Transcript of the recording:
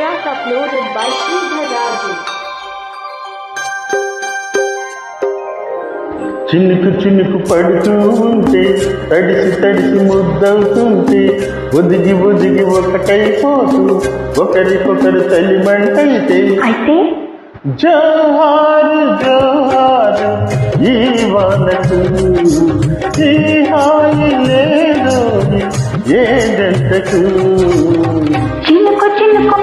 track uploaded by Sridhar Raju. చినుకు చినుకు పడుతూ ఉంటే తడిసి తడిసి ముద్దవుతుంటే ఒదిగి ఒదిగి ఒకటైపోతూ ఒకరికొకరు తలిమంటైతే అయితే జోహారు జోహారు ఈ వానకు ఈ హాయి లేదు ఏ జంటకు చినుకు చినుకు